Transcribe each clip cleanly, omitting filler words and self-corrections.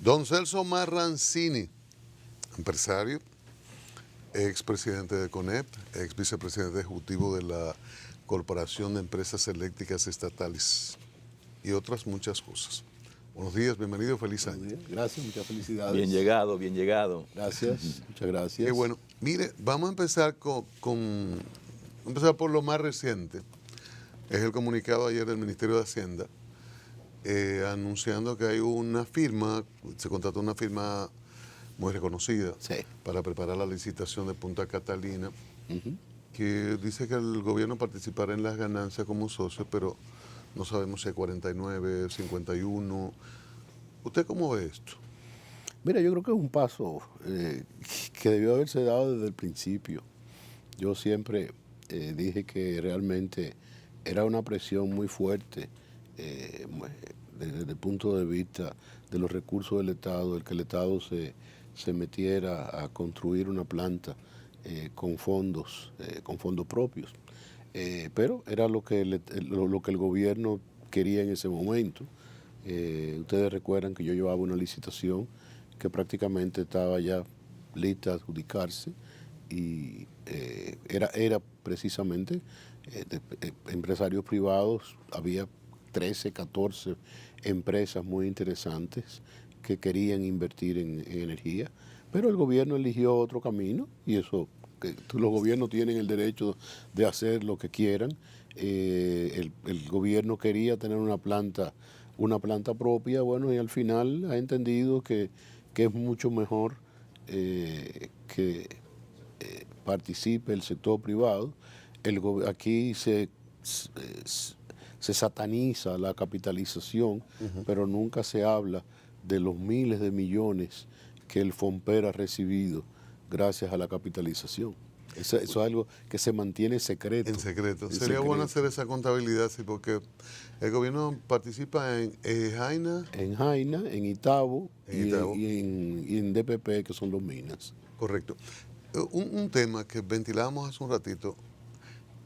Don Celso Marrancini, empresario, ex presidente de CONEP, ex vicepresidente ejecutivo de la Corporación de Empresas Eléctricas Estatales y otras muchas cosas. Buenos días, bienvenido, feliz año. Gracias, muchas felicidades. Bien llegado, bien llegado. Gracias, muchas gracias. Qué bueno. Mire, vamos a empezar empezar por lo más reciente. Es el comunicado ayer del Ministerio de Hacienda anunciando que hay una firma, se contrató una firma muy reconocida para preparar la licitación de Punta Catalina, que dice que el gobierno participará en las ganancias como socio, pero no sabemos si hay 49, 51. ¿Usted cómo ve esto? Mira, yo creo que es un paso que debió haberse dado desde el principio. Yo siempre dije que realmente era una presión muy fuerte desde el punto de vista de los recursos del Estado, el que el Estado se metiera a construir una planta con fondos propios. Pero era lo que el gobierno quería en ese momento. Ustedes recuerdan que yo llevaba una licitación que prácticamente estaba ya lista a adjudicarse y era precisamente empresarios privados. Había 13, 14 empresas muy interesantes que querían invertir en energía, pero el gobierno eligió otro camino y eso, que los gobiernos tienen el derecho de hacer lo que quieran. El gobierno quería tener una planta propia, bueno, y al final ha entendido que es mucho mejor que participe el sector privado. Aquí se sataniza la capitalización, pero nunca se habla de los miles de millones que el FOMPER ha recibido gracias a la capitalización. Eso es algo que se mantiene secreto. En secreto. Sería bueno hacer esa contabilidad, sí, porque el gobierno participa en Jaina. En Jaina, en Itabo, y en DPP, que son los minas. Correcto. Un tema que ventilábamos hace un ratito,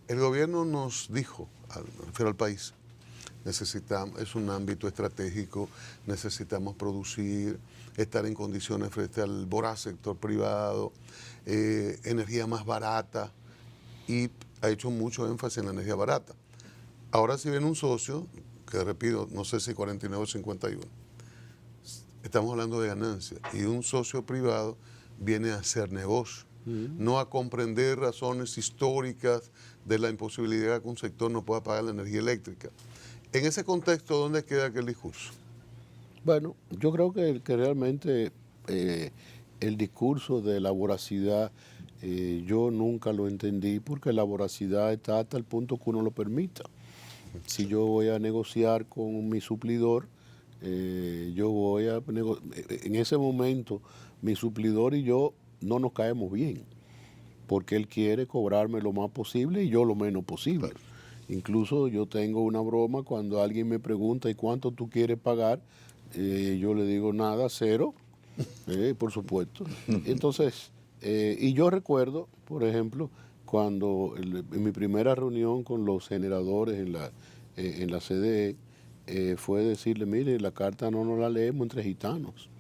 el gobierno nos dijo, me refiero al país, es un ámbito estratégico, necesitamos producir, estar en condiciones frente al voraz sector privado, energía más barata, y ha hecho mucho énfasis en la energía barata. Ahora si viene un socio, que repito, no sé si 49 o 51, estamos hablando de ganancias, y un socio privado viene a hacer negocio, no a comprender razones históricas de la imposibilidad que un sector no pueda pagar la energía eléctrica. En ese contexto, ¿dónde queda aquel discurso? Bueno, yo creo que realmente el discurso de la voracidad yo nunca lo entendí, porque la voracidad está hasta el punto que uno lo permita. Si yo voy a negociar con mi suplidor, en ese momento mi suplidor y yo no nos caemos bien, porque él quiere cobrarme lo más posible y yo lo menos posible. Claro. Incluso yo tengo una broma cuando alguien me pregunta ¿y cuánto tú quieres pagar? Yo le digo nada, cero, por supuesto. Entonces, y yo recuerdo, por ejemplo, cuando en mi primera reunión con los generadores en la CDE, fue decirle, mire, la carta no nos la leemos entre gitanos.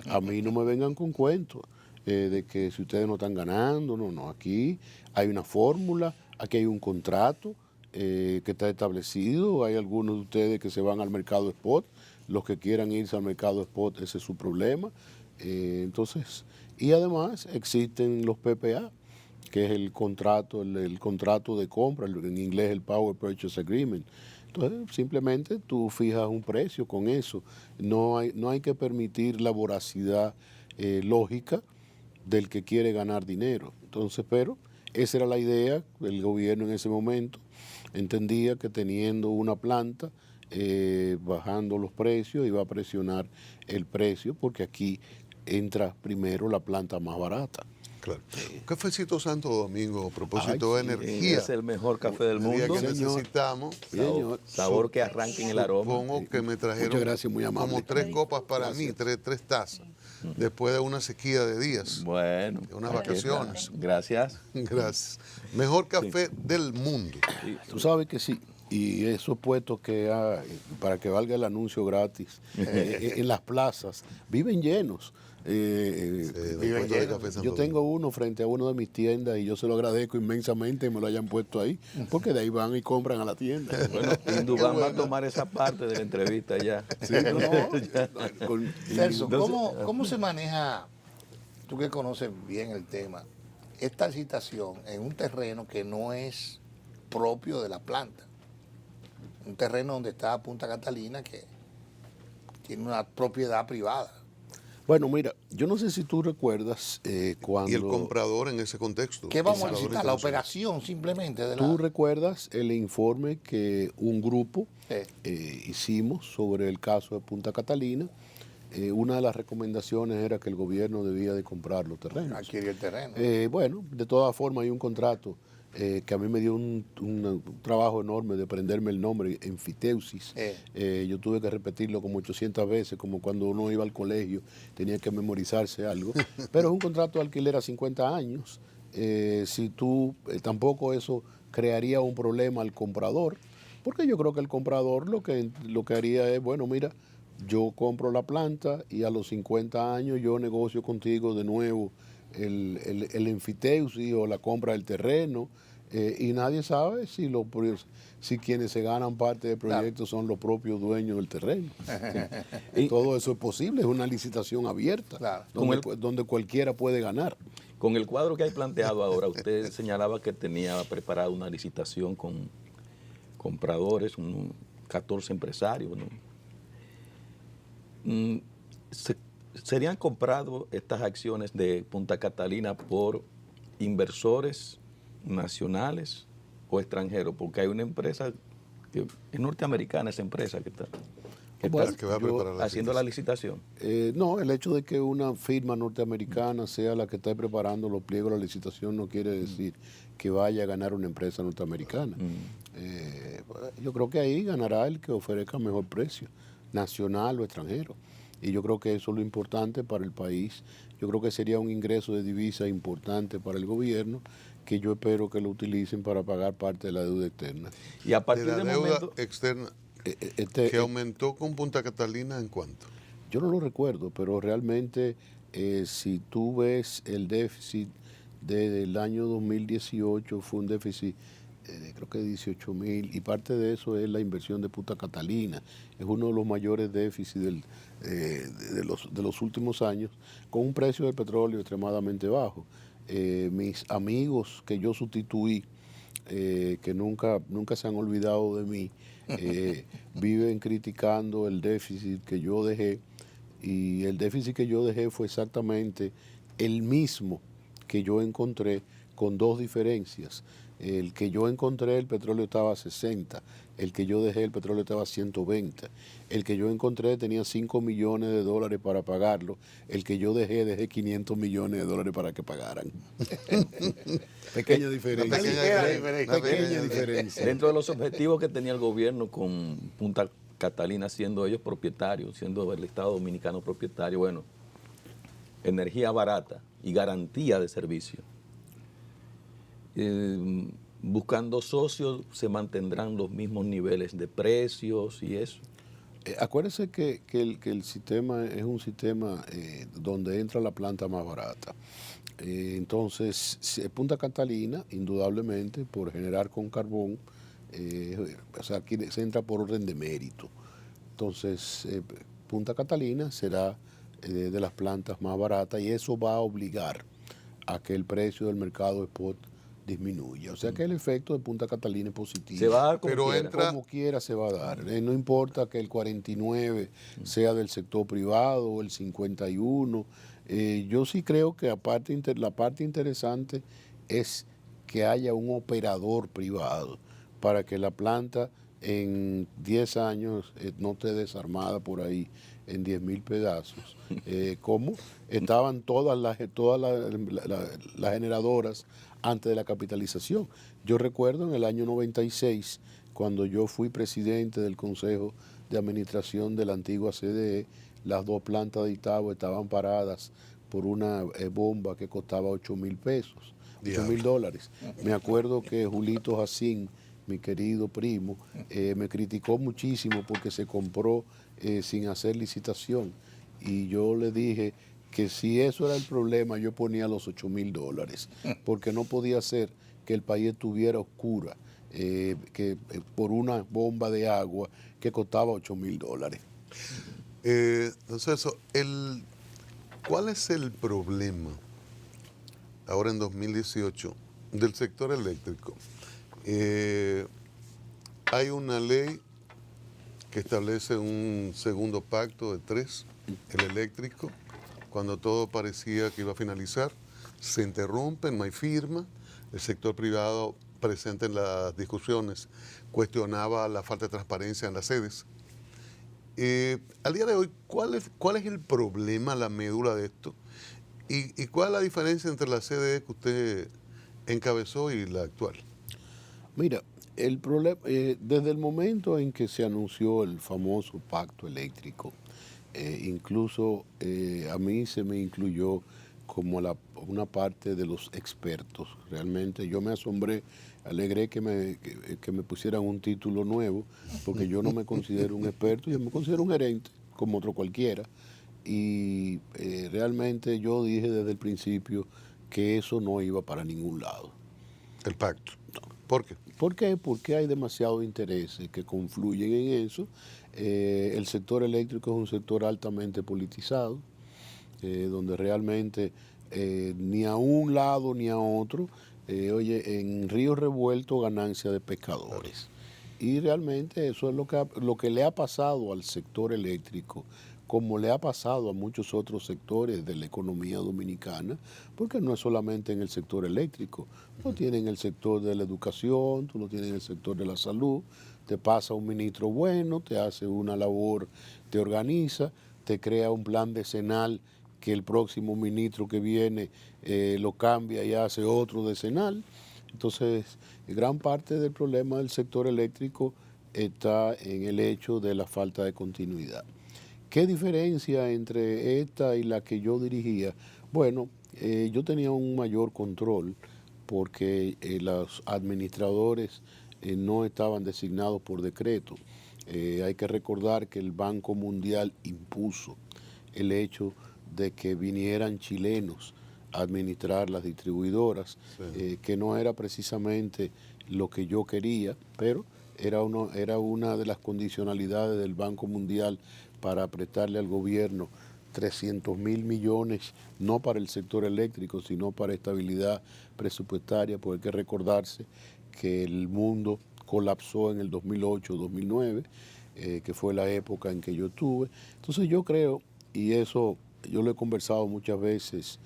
A mí no me vengan con cuentos de que si ustedes no están ganando, no, aquí hay una fórmula, aquí hay un contrato que está establecido, hay algunos de ustedes que se van al mercado spot, los que quieran irse al mercado spot, ese es su problema. Entonces, y además existen los PPA, que es el contrato de compra, en inglés el Power Purchase Agreement. Entonces, simplemente tú fijas un precio con eso. No hay que permitir la voracidad lógica del que quiere ganar dinero. Entonces, pero esa era la idea. El gobierno en ese momento entendía que teniendo una planta, bajando los precios, iba a presionar el precio, porque aquí entra primero la planta más barata. Claro. Cafecito Santo Domingo, a propósito de energía. Es el mejor café del mundo. Que necesitamos. Sabor que arranque en el aroma. Supongo que me trajeron muchas gracias, muy amable, como 3 copas para mí, tres tazas, después de una sequía de días. Bueno. De unas vacaciones. Gracias. Gracias. Mejor café del mundo. Tú sabes que sí. Y esos puestos que hay, para que valga el anuncio gratis, en las plazas, viven llenos. Viven Yo tengo uno frente a uno de mis tiendas y yo se lo agradezco inmensamente que me lo hayan puesto ahí, porque de ahí van y compran a la tienda. Bueno, Indubán va a tomar esa parte de la entrevista ya. Sí, Celso, ¿cómo se maneja, tú que conoces bien el tema, esta licitación en un terreno que no es propio de la planta? Un terreno donde está Punta Catalina, que tiene una propiedad privada. Bueno, mira, yo no sé si tú recuerdas cuando... Y el comprador en ese contexto. ¿Qué vamos a licitar? La operación simplemente de la... ¿Tú recuerdas el informe que un grupo hicimos sobre el caso de Punta Catalina? Una de las recomendaciones era que el gobierno debía de comprar los terrenos. Adquirir el terreno. Bueno, de todas formas hay un contrato que a mí me dio un trabajo enorme de aprenderme el nombre, enfiteusis. Yo tuve que repetirlo como 800 veces, como cuando uno iba al colegio, tenía que memorizarse algo. Pero es un contrato de alquiler a 50 años. Si tú, tampoco eso crearía un problema al comprador, porque yo creo que el comprador lo que haría es, bueno, mira, yo compro la planta y a los 50 años yo negocio contigo de nuevo el enfiteusis o la compra del terreno, y nadie sabe si quienes se ganan parte del proyecto son los propios dueños del terreno. Y todo eso es posible, es una licitación abierta, donde cualquiera puede ganar. Con el cuadro que hay planteado ahora, usted señalaba que tenía preparada una licitación con compradores, 14 empresarios, ¿no? ¿Serían compradas estas acciones de Punta Catalina por inversores nacionales o extranjeros? Porque hay una empresa, que es norteamericana esa empresa que está haciendo la licitación. No, el hecho de que una firma norteamericana sea la que está preparando los pliegos de la licitación no quiere decir que vaya a ganar una empresa norteamericana. Yo creo que ahí ganará el que ofrezca mejor precio, nacional o extranjero. Y yo creo que eso es lo importante para el país. Yo creo que sería un ingreso de divisa importante para el gobierno, que yo espero que lo utilicen para pagar parte de la deuda externa. Y a partir de la del deuda momento externa, que aumentó con Punta Catalina, ¿en cuánto? Yo no lo recuerdo, pero realmente si tú ves el déficit desde el año 2018, fue un déficit creo que 18.000, y parte de eso es la inversión de Punta Catalina. Es uno de los mayores déficits de los últimos años, con un precio del petróleo extremadamente bajo. Mis amigos que yo sustituí, que nunca se han olvidado de mí, viven criticando el déficit que yo dejé, y el déficit que yo dejé fue exactamente el mismo que yo encontré, con dos diferencias. El que yo encontré, el petróleo estaba a 60, el que yo dejé, el petróleo estaba a 120, el que yo encontré tenía 5 millones de dólares para pagarlo, el que yo dejé 500 millones de dólares para que pagaran. Pequeña diferencia. Pequeña diferencia. Dentro de los objetivos que tenía el gobierno con Punta Catalina, siendo ellos propietarios, siendo el Estado Dominicano propietario, bueno, energía barata y garantía de servicio. Buscando socios se mantendrán los mismos niveles de precios y eso. Acuérdese que el sistema es un sistema donde entra la planta más barata. Entonces, Punta Catalina, indudablemente, por generar con carbón, o sea, aquí se entra por orden de mérito. Entonces, Punta Catalina será de las plantas más baratas, y eso va a obligar a que el precio del mercado spot disminuya. O sea que el efecto de Punta Catalina es positivo. Se va a dar como quiera se va a dar. No importa que el 49 sea del sector privado o el 51. Yo sí creo que la parte interesante es que haya un operador privado para que la planta en 10 años no esté desarmada por ahí en 10.000 pedazos. Como estaban todas las generadoras antes de la capitalización. Yo recuerdo en el año 96, cuando yo fui presidente del Consejo de Administración de la antigua CDE, las dos plantas de Itabo estaban paradas por una bomba que costaba 8.000 pesos, $8.000. Me acuerdo que Julito Jacín mi querido primo, me criticó muchísimo porque se compró sin hacer licitación. Y yo le dije que si eso era el problema, yo ponía los $8,000, porque no podía ser que el país estuviera oscura por una bomba de agua que costaba $8,000. Entonces, ¿cuál es el problema ahora en 2018 del sector eléctrico? Hay una ley que establece un segundo pacto de 3, el eléctrico, cuando todo parecía que iba a finalizar, se interrumpe, no hay firma, el sector privado presente en las discusiones cuestionaba la falta de transparencia en las sedes. Al día de hoy, ¿cuál es el problema, la médula de esto? ¿Y cuál es la diferencia entre la CDE que usted encabezó y la actual? Mira, el problema, desde el momento en que se anunció el famoso pacto eléctrico, incluso a mí se me incluyó como una parte de los expertos. Realmente yo me asombré, alegré que me pusieran un título nuevo, porque yo no me considero un experto, yo me considero un gerente, como otro cualquiera. Y realmente yo dije desde el principio que eso no iba para ningún lado. El pacto. ¿Por qué? ¿Por qué? Porque hay demasiados intereses que confluyen en eso. El sector eléctrico es un sector altamente politizado, donde realmente ni a un lado ni a otro, oye, en río revuelto ganancia de pescadores. Y realmente eso es lo que le ha pasado al sector eléctrico, como le ha pasado a muchos otros sectores de la economía dominicana, porque no es solamente en el sector eléctrico, lo tiene en el sector de la educación, tú lo tienes en el sector de la salud, te pasa un ministro bueno, te hace una labor, te organiza, te crea un plan decenal que el próximo ministro que viene lo cambia y hace otro decenal. Entonces, gran parte del problema del sector eléctrico está en el hecho de la falta de continuidad. ¿Qué diferencia entre esta y la que yo dirigía? Bueno, yo tenía un mayor control porque los administradores no estaban designados por decreto. Hay que recordar que el Banco Mundial impuso el hecho de que vinieran chilenos a administrar las distribuidoras, sí, que no era precisamente lo que yo quería, pero era una de las condicionalidades del Banco Mundial para prestarle al gobierno 300,000 millones, no para el sector eléctrico, sino para estabilidad presupuestaria, porque hay que recordarse que el mundo colapsó en el 2008-2009, que fue la época en que yo estuve. Entonces yo creo, y eso yo lo he conversado muchas veces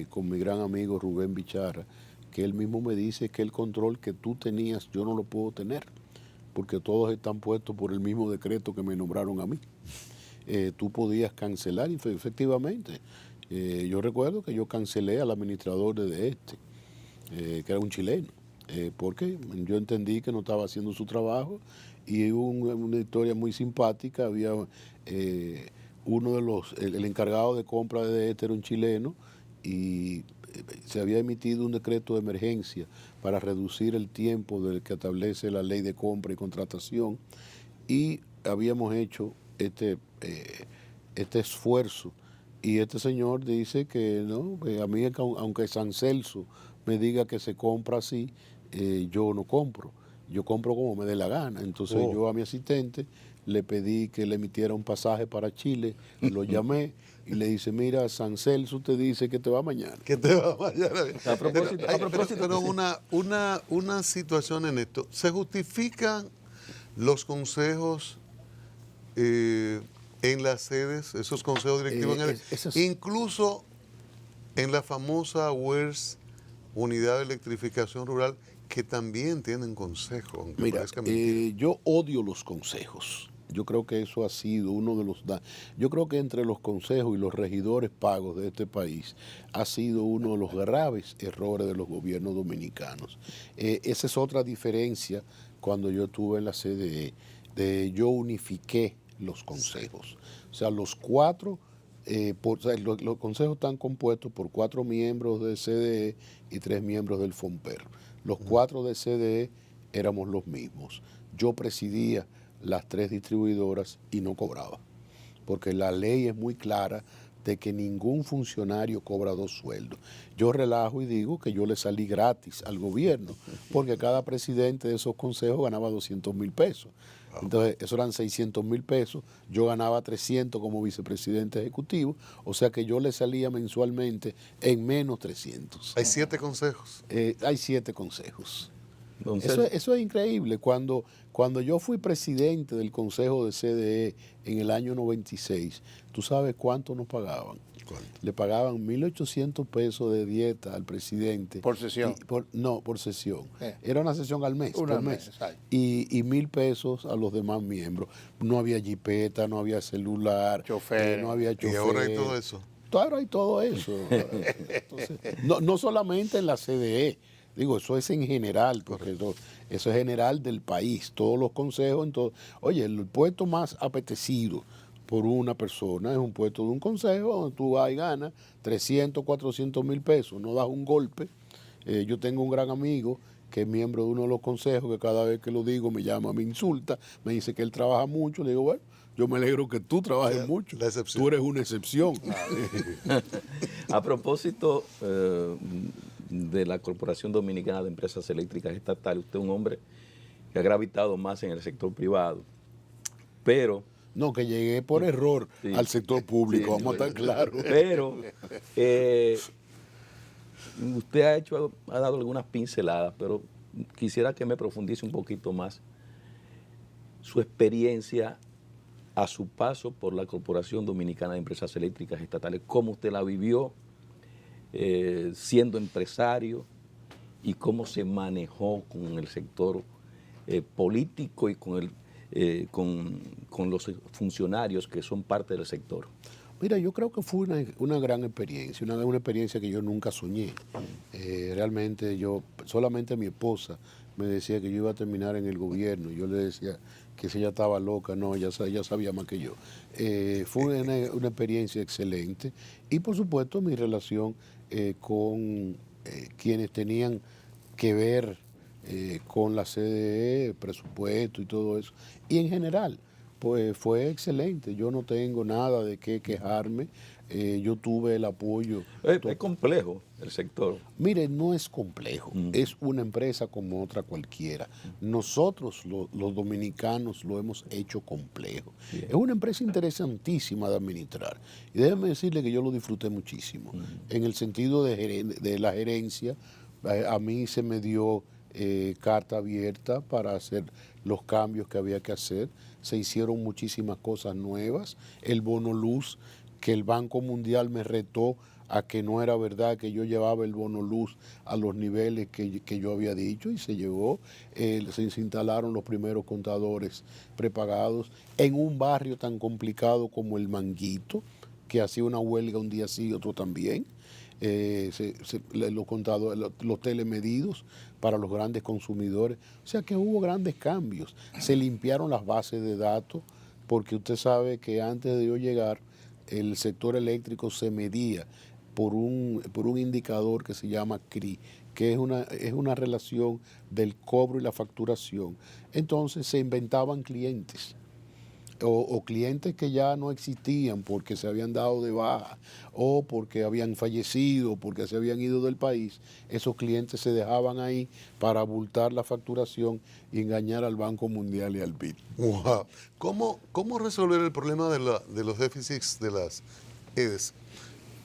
con mi gran amigo Rubén Bicharra, que él mismo me dice que el control que tú tenías yo no lo puedo tener, porque todos están puestos por el mismo decreto que me nombraron a mí. Tú podías cancelar, y efectivamente. Yo recuerdo que yo cancelé al administrador de este, que era un chileno, porque yo entendí que no estaba haciendo su trabajo, y hubo una historia muy simpática. Había uno de el encargado de compra de este era un chileno, y se había emitido un decreto de emergencia para reducir el tiempo del que establece la ley de compra y contratación, y habíamos hecho este esfuerzo, y este señor dice que no, que a mí, aunque San Celso me diga que se compra así, yo no compro, yo compro como me dé la gana. Entonces yo a mi asistente le pedí que le emitiera un pasaje para Chile, lo llamé y le dice: mira, San Celso te dice que te va mañana. Que te va mañana. A propósito, pero una situación en esto, ¿se justifican los consejos en las sedes, esos consejos directivos, incluso en la famosa UERS, Unidad de Electrificación Rural, que también tienen consejos? Mira, yo odio los consejos. Yo creo que eso ha sido uno de los... Yo creo que entre los consejos y los regidores pagos de este país ha sido uno de los graves errores de los gobiernos dominicanos. Esa es otra diferencia cuando yo estuve en la CDE. Yo unifiqué los consejos. O sea, los cuatro... los consejos están compuestos por 4 miembros de CDE y 3 miembros del FOMPER. Los 4 de CDE éramos los mismos. Yo presidía las 3 distribuidoras y no cobraba, porque la ley es muy clara de que ningún funcionario cobra 2 sueldos. Yo relajo y digo que yo le salí gratis al gobierno, porque cada presidente de esos consejos ganaba 200,000 pesos. Entonces, eso eran 600,000 pesos. Yo ganaba 300 como vicepresidente ejecutivo, o sea que yo le salía mensualmente en menos 300. Hay 7 consejos. Hay 7 consejos. Entonces, Eso es increíble. Cuando yo fui presidente del Consejo de CDE en el año 96, ¿tú sabes cuánto nos pagaban? ¿Cuánto? Le pagaban 1.800 pesos de dieta al presidente. ¿Por sesión? No, por sesión. Era una sesión al mes, Una por mes, mes. exacto. Y 1.000 pesos a los demás miembros. No había jipeta, no había celular, Chofer. no había chofer. Y ahora hay todo eso. Ahora hay todo eso. Entonces, no solamente en la CDE, digo, eso es en general, porque eso es general del país, todos los consejos. Oye, el puesto más apetecido por una persona es un puesto de un consejo donde tú vas y ganas 300, 400,000 pesos, no das un golpe. Yo tengo un gran amigo que es miembro de uno de los consejos, que cada vez que lo digo me llama, me insulta, me dice que él trabaja mucho. Le digo, bueno, yo me alegro que tú trabajes mucho. La excepción. Tú eres una excepción. a propósito de la Corporación Dominicana de Empresas Eléctricas Estatales, usted es un hombre que ha gravitado más en el sector privado, pero... No, que llegué por error Sí. al sector público, Sí, vamos a estar claros. Pero usted ha dado algunas pinceladas, pero quisiera que me profundice un poquito más su experiencia a su paso por la Corporación Dominicana de Empresas Eléctricas Estatales, cómo usted la vivió siendo empresario y cómo se manejó con el sector político y con los funcionarios que son parte del sector. Mira, yo creo que fue una gran experiencia, una experiencia que yo nunca soñé. Realmente solamente mi esposa me decía que yo iba a terminar en el gobierno. Yo le decía que si ella estaba loca, no, ella sabía más que yo. Fue una experiencia excelente y por supuesto mi relación con quienes tenían que ver con la CDE, presupuesto y todo eso. Y en general, pues fue excelente. Yo no tengo nada de qué quejarme. Yo tuve el apoyo. Es complejo el sector. Mire, no es complejo. Es una empresa como otra cualquiera. Nosotros, los dominicanos, lo hemos hecho complejo. Bien. Es una empresa interesantísima de administrar. Y déjeme decirle que yo lo disfruté muchísimo. En el sentido de la gerencia, a mí se me dio carta abierta para hacer los cambios que había que hacer. Se hicieron muchísimas cosas nuevas. El bono luz, que el Banco Mundial me retó a que no era verdad que yo llevaba el bono luz a los niveles que yo había dicho, y se llegó. Se instalaron los primeros contadores prepagados en un barrio tan complicado como el Manguito, que hacía una huelga un día sí y otro también. Los telemedidos para los grandes consumidores. O sea que hubo grandes cambios. Se limpiaron las bases de datos, porque usted sabe que antes de yo llegar, el sector eléctrico se medía por un indicador que se llama CRI, que es una relación del cobro y la facturación. Entonces se inventaban clientes. O clientes que ya no existían porque se habían dado de baja, o porque habían fallecido, porque se habían ido del país. Esos clientes se dejaban ahí para abultar la facturación y engañar al Banco Mundial y al BID. Wow. ¿Cómo resolver el problema de los déficits de las EDES?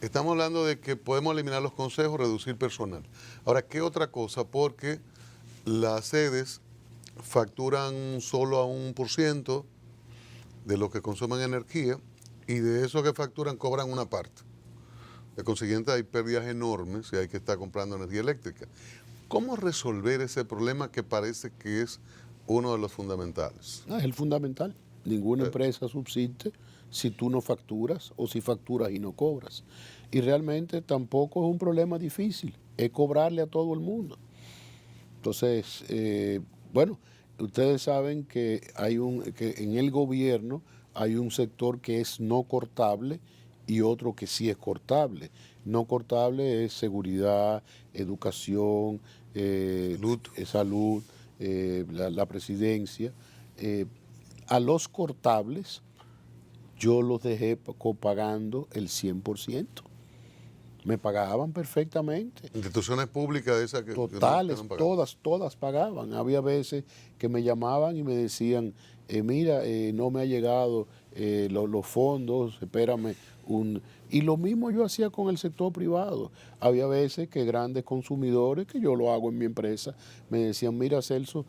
Estamos hablando de que podemos eliminar los consejos, reducir personal. Ahora, ¿qué otra cosa? Porque las EDES facturan solo a 1% de lo que consumen energía, y de eso que facturan cobran una parte. De consiguiente hay pérdidas enormes y hay que estar comprando energía eléctrica. ¿Cómo resolver ese problema que parece que es uno de los fundamentales? Es el fundamental. Ninguna empresa subsiste si tú no facturas, o si facturas y no cobras. Y realmente tampoco es un problema difícil, es cobrarle a todo el mundo. Entonces, bueno, ustedes saben que que en el gobierno hay un sector que es no cortable y otro que sí es cortable. No cortable es seguridad, educación, salud, la presidencia, a los cortables yo los dejé pagando el 100%. Me pagaban perfectamente. Instituciones públicas de esas que Totales, que no pagaban. todas pagaban. Había veces que me llamaban y me decían, mira, no me ha llegado los fondos, espérame. Y lo mismo yo hacía con el sector privado. Había veces que grandes consumidores, que yo lo hago en mi empresa, me decían, mira Celso,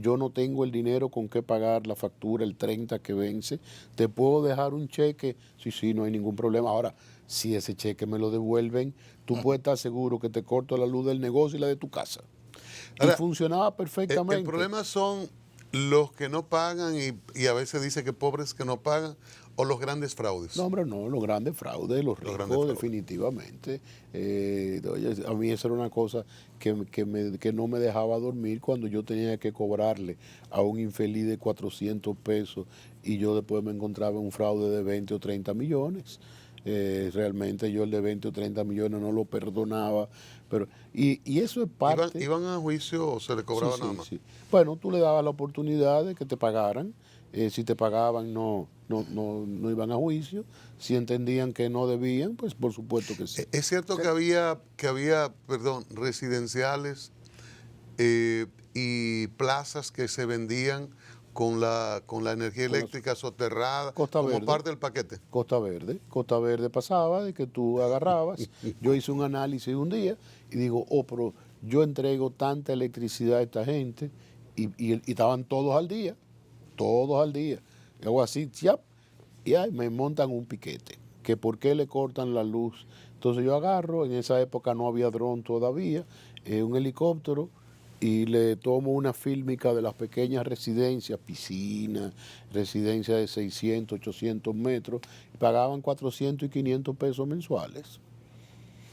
yo no tengo el dinero con qué pagar la factura el 30 que vence, ¿te puedo dejar un cheque? Sí, no hay ningún problema. Ahora, si ese cheque me lo devuelven, tú puedes estar seguro que te corto la luz del negocio y la de tu casa. Ahora, y funcionaba perfectamente. El problema son los que no pagan y a veces dice que pobres que no pagan o los grandes fraudes. No, hombre, no, los grandes fraudes, los Los ricos, grandes fraudes. definitivamente. Oye, a mí eso era una cosa que no me dejaba dormir cuando yo tenía que cobrarle a un infeliz de 400 pesos y yo después me encontraba un fraude de 20 o 30 millones. Realmente yo el de 20 o 30 millones no lo perdonaba. Pero, y eso es parte... ¿Iban a juicio o se le cobraba Sí, nada sí, más? sí. Bueno, tú le dabas la oportunidad de que te pagaran. Si te pagaban no iban a juicio. Si entendían que no debían, pues por supuesto que sí. Es cierto que había residenciales y plazas que se vendían con la energía eléctrica soterrada Costa como Verde. parte del paquete. Costa Verde pasaba de que tú agarrabas. Yo hice un análisis un día y digo, pero yo entrego tanta electricidad a esta gente y estaban todos al día. Y hago así, ¡chiap! Y ahí me montan un piquete, que por qué le cortan la luz. Entonces yo agarro, en esa época no había dron todavía, un helicóptero y le tomo una fílmica de las pequeñas residencias, piscinas, residencias de 600, 800 metros, y pagaban 400 y 500 pesos mensuales.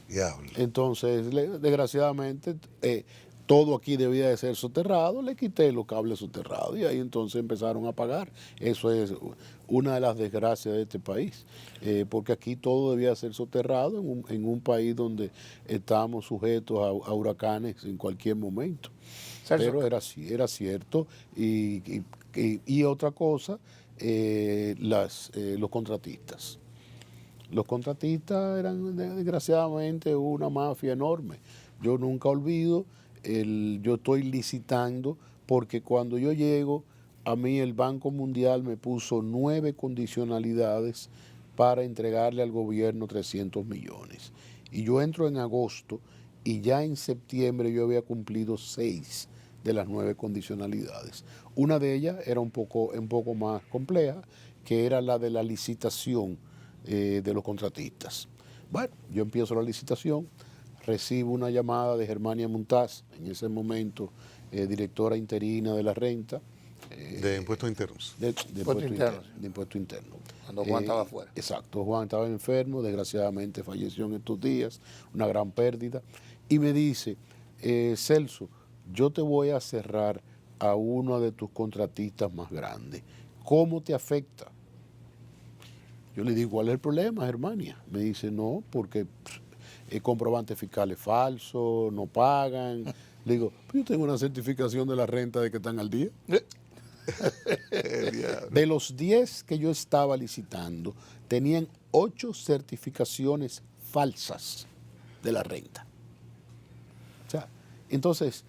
Diablo. Entonces, desgraciadamente, todo aquí debía de ser soterrado, le quité los cables soterrados y ahí entonces empezaron a pagar. Eso es una de las desgracias de este país, porque aquí todo debía ser soterrado en un país donde estamos sujetos a huracanes en cualquier momento. Celso, Pero era cierto. Y otra cosa, los contratistas. Los contratistas eran desgraciadamente una mafia enorme. Yo nunca olvido, yo estoy licitando porque cuando yo llego, a mí el Banco Mundial me puso 9 condicionalidades para entregarle al gobierno 300 millones. Y yo entro en agosto y ya en septiembre yo había cumplido 6 de las 9 condicionalidades. Una de ellas era un poco más compleja, que era la de la licitación de los contratistas. Bueno, yo empiezo la licitación, recibo una llamada de Germania Montaz, en ese momento directora interina de la renta. De impuestos internos. De Impuesto interno. De impuesto interno. Cuando Juan estaba afuera. Exacto, Juan estaba enfermo, desgraciadamente falleció en estos días, una gran pérdida. Y me dice, Celso, yo te voy a cerrar a uno de tus contratistas más grandes. ¿Cómo te afecta? Yo le digo, ¿cuál es el problema, Germania? Me dice, no, porque comprobantes fiscales falsos, no pagan. Le digo, yo tengo una certificación de la renta de que están al día. De los 10 que yo estaba licitando, tenían 8 certificaciones falsas de la renta. O sea, entonces,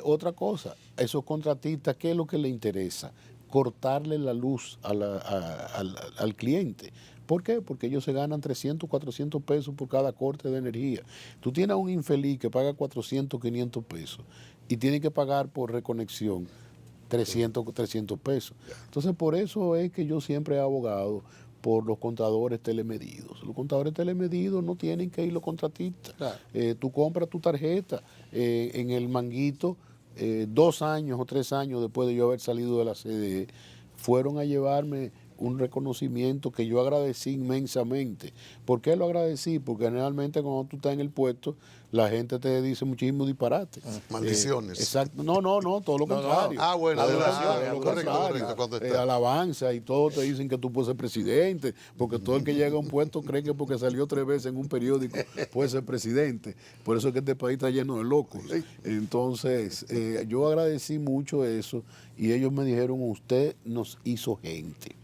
otra cosa, a esos contratistas, ¿qué es lo que les interesa? Cortarle la luz al cliente. ¿Por qué? Porque ellos se ganan 300, 400 pesos por cada corte de energía. Tú tienes a un infeliz que paga 400, 500 pesos y tiene que pagar por reconexión 300 pesos. Entonces, por eso es que yo siempre he abogado por los contadores telemedidos. Los contadores telemedidos no tienen que ir los contratistas. Claro. Tú compras tu tarjeta en el manguito, 2 años o 3 años después de yo haber salido de la CDE, fueron a llevarme un reconocimiento que yo agradecí inmensamente. ¿Por qué lo agradecí? Porque generalmente cuando tú estás en el puesto, la gente te dice muchísimos disparates. Maldiciones. Exacto. No, todo lo contrario. Ah, bueno, Todo lo adoraciones, contrario. correcto, contestar. Alabanza y todos te dicen que tú puedes ser presidente, porque todo el que llega a un puesto cree que porque salió 3 veces en un periódico puede ser presidente. Por eso es que este país está lleno de locos. Entonces, yo agradecí mucho eso y ellos me dijeron, usted nos hizo gente,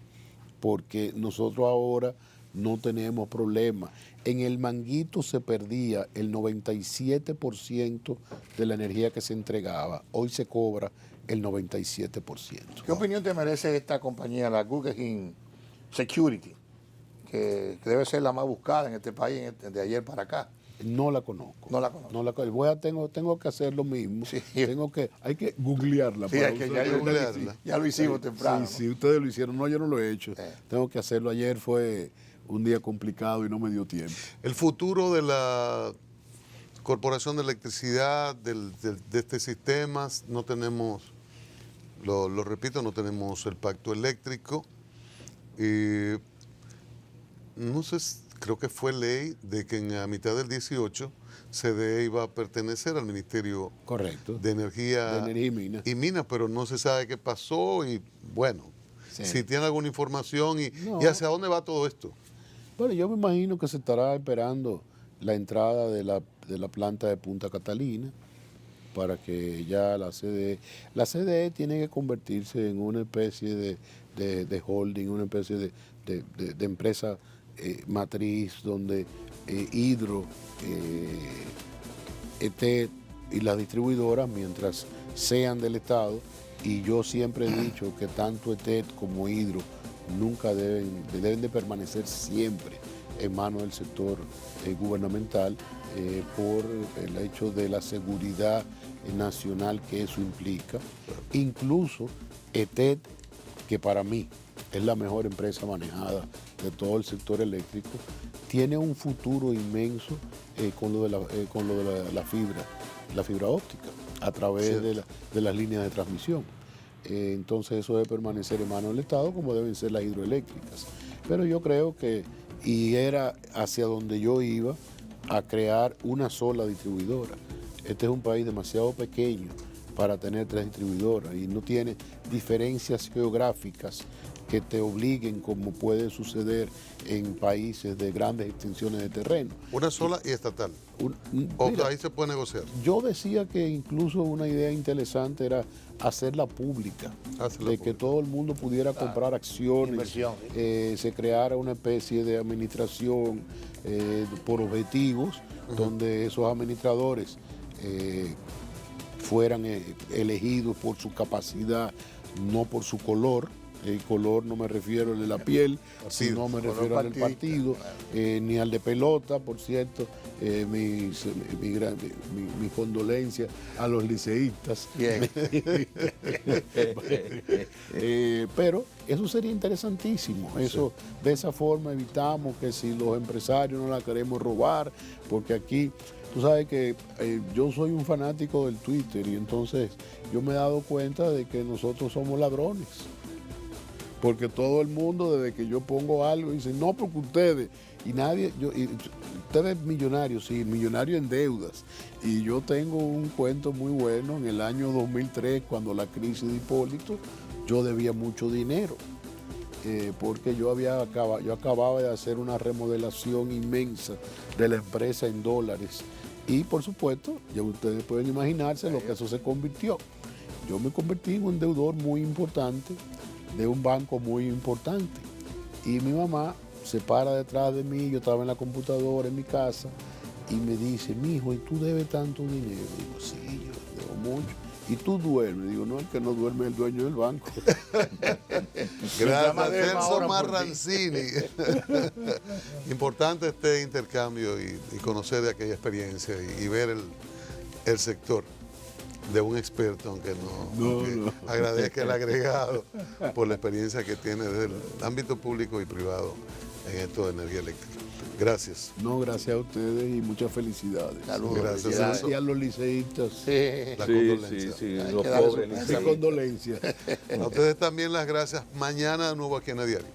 porque nosotros ahora no tenemos problema. En el Manguito se perdía el 97% de la energía que se entregaba. Hoy se cobra el 97%. ¿Qué opinión te merece esta compañía, la Guggenheim Security, que debe ser la más buscada en este país de ayer para acá? No la conozco. No la conozco. No la conozco. Tengo que hacer lo mismo. Sí. Hay que googlearla. Sí, para hay que usar- ya lo hicimos temprano. Sí, ustedes lo hicieron. No, yo no lo he hecho. Tengo que hacerlo. Ayer fue un día complicado y no me dio tiempo. El futuro de la Corporación de Electricidad, de este sistema, no tenemos, lo repito, no tenemos el pacto eléctrico. Y no sé, creo que fue ley de que en la mitad del 18 CDE iba a pertenecer al Ministerio Correcto. de Energía, De Energía y Minas. pero no se sabe qué pasó y bueno, Sí. si tiene alguna información No. y hacia dónde va todo esto. Bueno, yo me imagino que se estará esperando la entrada de la planta de Punta Catalina para que ya la CDE tiene que convertirse en una especie de holding, una especie de empresa matriz donde Hidro, ETED y las distribuidoras, mientras sean del Estado, y yo siempre he dicho que tanto ETED como Hidro nunca deben de permanecer siempre en manos del sector gubernamental por el hecho de la seguridad nacional que eso implica. Incluso ETED, que para mí es la mejor empresa manejada de todo el sector eléctrico, tiene un futuro inmenso con lo de la fibra óptica, a través de las líneas de transmisión. Entonces eso debe permanecer en manos del Estado, como deben ser las hidroeléctricas. Pero yo creo que, y era hacia donde yo iba, a crear una sola distribuidora. Este es un país demasiado pequeño para tener 3 distribuidoras y no tiene diferencias geográficas que te obliguen, como puede suceder en países de grandes extensiones de terreno. Una sola y estatal. Mira, Ahí se puede negociar. yo decía que incluso una idea interesante era hacerla pública, que todo el mundo pudiera comprar acciones, Inversión, se creara una especie de administración por objetivos, donde esos administradores fueran elegidos por su capacidad, no por su color. El color no me refiero al de la piel, sino me refiero al del partido, ni al de pelota, por cierto. Mi condolencia a los liceístas. Bien. Pero eso sería interesantísimo. Eso, de esa forma evitamos que si los empresarios no la queremos robar, porque aquí, tú sabes que yo soy un fanático del Twitter y entonces yo me he dado cuenta de que nosotros somos ladrones. Porque todo el mundo, desde que yo pongo algo, dice, no, porque ustedes, y nadie, ustedes millonarios, sí, millonarios en deudas. Y yo tengo un cuento muy bueno, en el año 2003, cuando la crisis de Hipólito, yo debía mucho dinero, porque yo acababa de hacer una remodelación inmensa de la empresa en dólares. Y por supuesto, ya ustedes pueden imaginarse lo que eso se convirtió. Yo me convertí en un deudor muy importante, de un banco muy importante. Y mi mamá se para detrás de mí, yo estaba en la computadora en mi casa, y me dice, mijo, ¿y tú debes tanto dinero? Digo, sí, yo debo mucho. ¿Y tú duermes? Digo, no, el que no duerme es el dueño del banco. Gracias, Celso Marrancini. Importante este intercambio y conocer de aquella experiencia y ver el sector de un experto, aunque no. Agradezca el agregado por la experiencia que tiene desde el ámbito público y privado en esto de energía eléctrica. Gracias. No, gracias a ustedes y muchas felicidades. Saludos. Gracias, Y a los liceístas. La condolencia. Sí, Hay los que darle pobres su liceístas. Condolencias. A ustedes también las gracias. Mañana de nuevo aquí en A Diario.